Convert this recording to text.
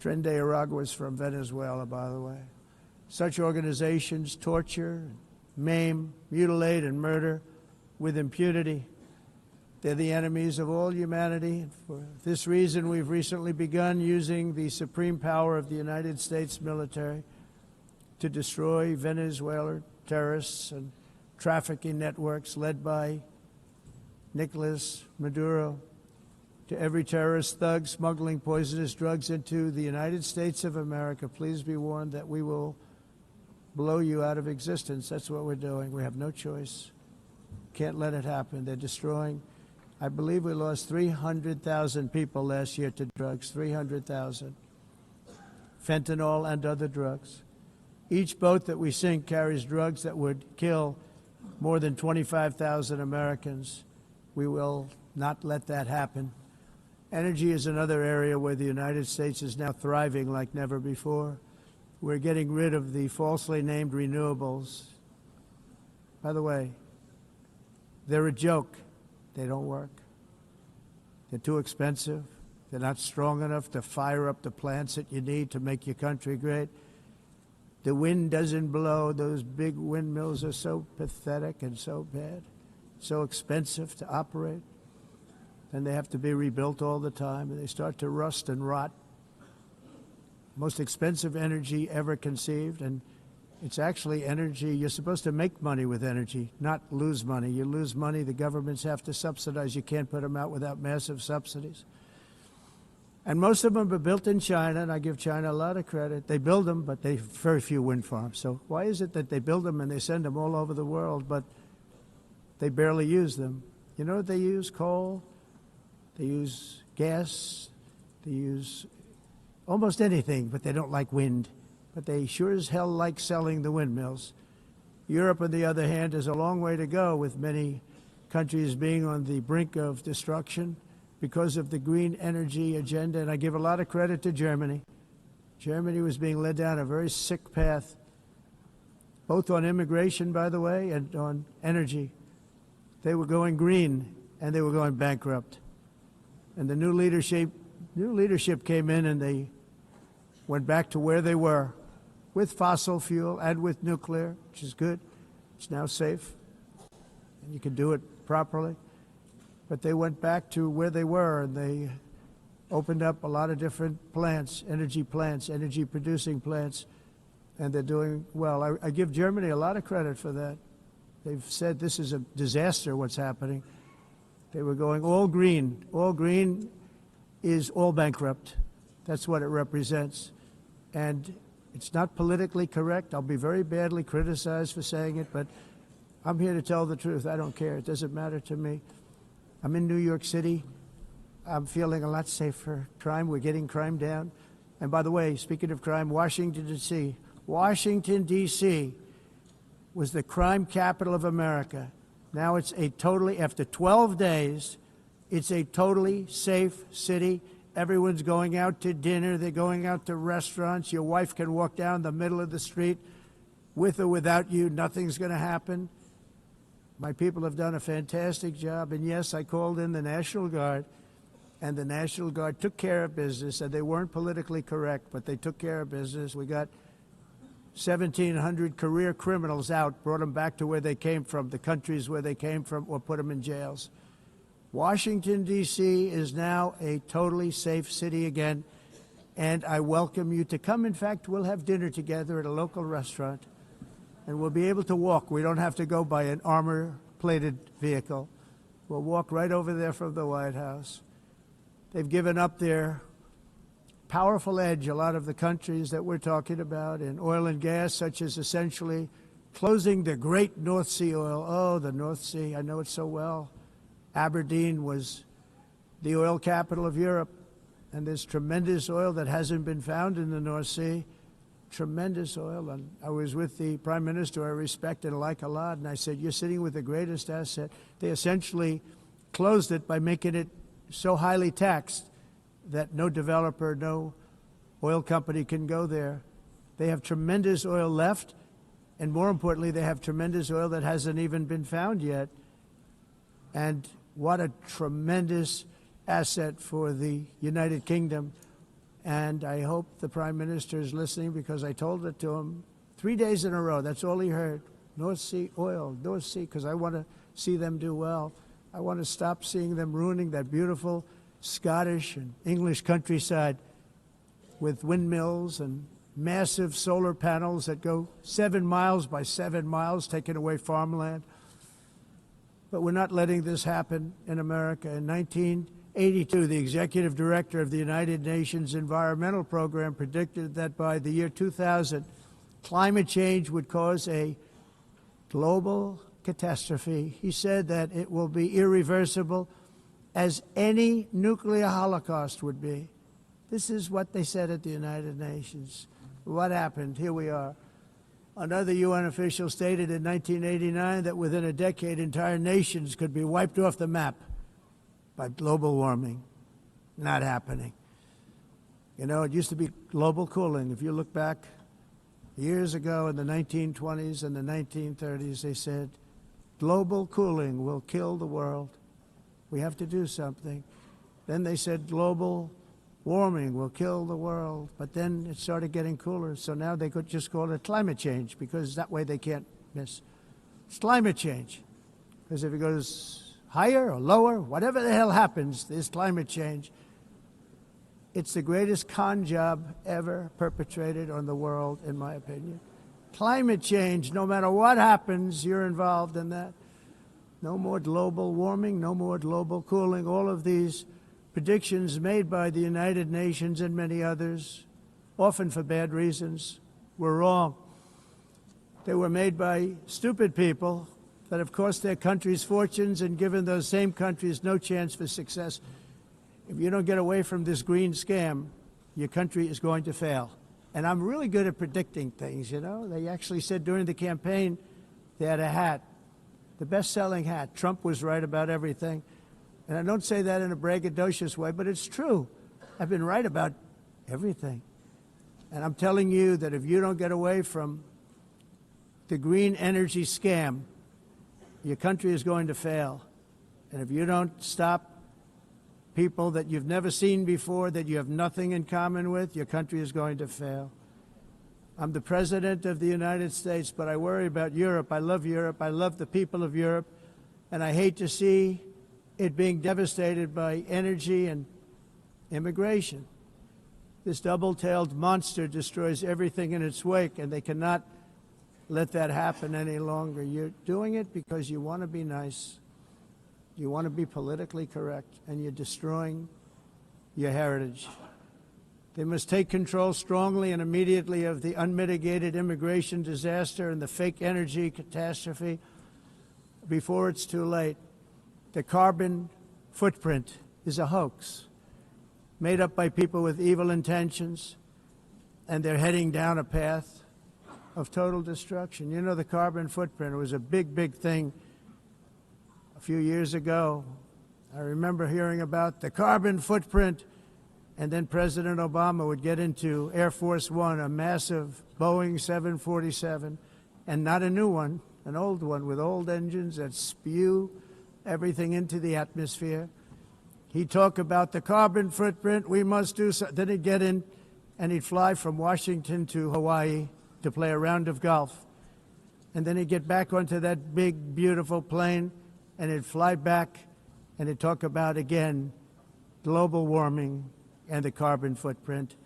Tren de Aragua is from Venezuela, by the way. Such organizations torture, maim, mutilate, and murder with impunity. They're the enemies of all humanity. For this reason, we've recently begun using the supreme power of the United States military to destroy Venezuelan terrorists and trafficking networks led by Nicolas Maduro. To every terrorist thug smuggling poisonous drugs into the United States of America, please be warned that we will blow you out of existence. That's what we're doing. We have no choice. Can't let it happen. They're destroying. I believe we lost 300,000 people last year to drugs, 300,000. Fentanyl and other drugs. Each boat that we sink carries drugs that would kill more than 25,000 Americans. We will not let that happen. Energy is another area where the United States is now thriving like never before. We're getting rid of the falsely named renewables. By the way, they're a joke. They don't work. They're too expensive. They're not strong enough to fire up the plants that you need to make your country great. The wind doesn't blow. Those big windmills are so pathetic and so bad, so expensive to operate. And they have to be rebuilt all the time, and they start to rust and rot. Most expensive energy ever conceived, and it's actually energy. You're supposed to make money with energy, not lose money. You lose money, the governments have to subsidize. You can't put them out without massive subsidies. And most of them are built in China, and I give China a lot of credit. They build them, but they very few wind farms. So why is it that they build them and they send them all over the world, but they barely use them? You know what they use? Coal. They use gas. They use almost anything, but they don't like wind. But they sure as hell like selling the windmills. Europe, on the other hand, has a long way to go, with many countries being on the brink of destruction because of the green energy agenda. And I give a lot of credit to Germany. Germany was being led down a very sick path, both on immigration, by the way, and on energy. They were going green, and they were going bankrupt. And the new leadership came in, and they went back to where they were, with fossil fuel and with nuclear, which is good. It's now safe, and you can do it properly. But they went back to where they were, and they opened up a lot of different plants, energy-producing plants, and they're doing well. I give Germany a lot of credit for that. They've said this is a disaster, what's happening. They were going all green. All green is all bankrupt. That's what it represents. And it's not politically correct. I'll be very badly criticized for saying it, but I'm here to tell the truth. I don't care. It doesn't matter to me. I'm in New York City. I'm feeling a lot safer. Crime, we're getting crime down. And by the way, speaking of crime, Washington, D.C. Washington, D.C. was the crime capital of America. Now it's a totally, after 12 days, it's a totally safe city. Everyone's going out to dinner. They're going out to restaurants. Your wife can walk down the middle of the street with or without you. Nothing's going to happen. My people have done a fantastic job. And yes, I called in the National Guard, and the National Guard took care of business, and they weren't politically correct, but they took care of business. We got 1,700 career criminals out, brought them back to where they came from, the countries where they came from, or put them in jails. Washington, D.C. is now a totally safe city again, and I welcome you to come. In fact, we'll have dinner together at a local restaurant, and we'll be able to walk. We don't have to go by an armor-plated vehicle. We'll walk right over there from the White House. They've given up their powerful edge, a lot of the countries that we're talking about, in oil and gas, such as essentially closing the great North Sea oil. Oh, the North Sea, I know it so well. Aberdeen was the oil capital of Europe, and there's tremendous oil that hasn't been found in the North Sea, tremendous oil. And I was with the Prime Minister I respect and like a lot, and I said, you're sitting with the greatest asset. They essentially closed it by making it so highly taxed that no developer, no oil company can go there. They have tremendous oil left, and more importantly, they have tremendous oil that hasn't even been found yet. And what a tremendous asset for the United Kingdom. And I hope the Prime Minister is listening, because I told it to him 3 days in a row. That's all he heard. North Sea oil, North Sea, because I want to see them do well. I want to stop seeing them ruining that beautiful Scottish and English countryside with windmills and massive solar panels that go 7 miles by 7 miles, taking away farmland. But we're not letting this happen in America. In 1982, the executive director of the United Nations Environmental Program predicted that by the year 2000, climate change would cause a global catastrophe. He said that it will be irreversible, as any nuclear holocaust would be. This is what they said at the United Nations. What happened? Here we are. Another UN official stated in 1989 that within a decade, entire nations could be wiped off the map by global warming. Not happening. You know, it used to be global cooling. If you look back years ago in the 1920s and the 1930s, they said, global cooling will kill the world. We have to do something. Then they said global warming will kill the world. But then it started getting cooler, so now they could just call it climate change, because that way they can't miss. It's climate change. Because if it goes higher or lower, whatever the hell happens, there's climate change. It's the greatest con job ever perpetrated on the world, in my opinion. Climate change, no matter what happens, you're involved in that. No more global warming, no more global cooling. All of these predictions made by the United Nations and many others, often for bad reasons, were wrong. They were made by stupid people that have cost their countries fortunes and given those same countries no chance for success. If you don't get away from this green scam, your country is going to fail. And I'm really good at predicting things, you know. They actually said during the campaign they had a hat, the best-selling hat. Trump was right about everything. And I don't say that in a braggadocious way, but it's true. I've been right about everything. And I'm telling you that if you don't get away from the green energy scam, your country is going to fail. And if you don't stop people that you've never seen before, that you have nothing in common with, your country is going to fail. I'm the President of the United States, but I worry about Europe. I love Europe. I love the people of Europe. And I hate to see it being devastated by energy and immigration. This double-tailed monster destroys everything in its wake, and they cannot let that happen any longer. You're doing it because you want to be nice. You want to be politically correct, and you're destroying your heritage. They must take control strongly and immediately of the unmitigated immigration disaster and the fake energy catastrophe before it's too late. The carbon footprint is a hoax made up by people with evil intentions, and they're heading down a path of total destruction. You know, the carbon footprint was a big, big thing a few years ago. I remember hearing about the carbon footprint, and then President Obama would get into Air Force One, a massive Boeing 747, and not a new one, an old one with old engines that spew everything into the atmosphere. He'd talk about the carbon footprint, we must do so. Then he'd get in and he'd fly from Washington to Hawaii to play a round of golf. And then he'd get back onto that big, beautiful plane and he'd fly back and he'd talk about, again, global warming and the carbon footprint.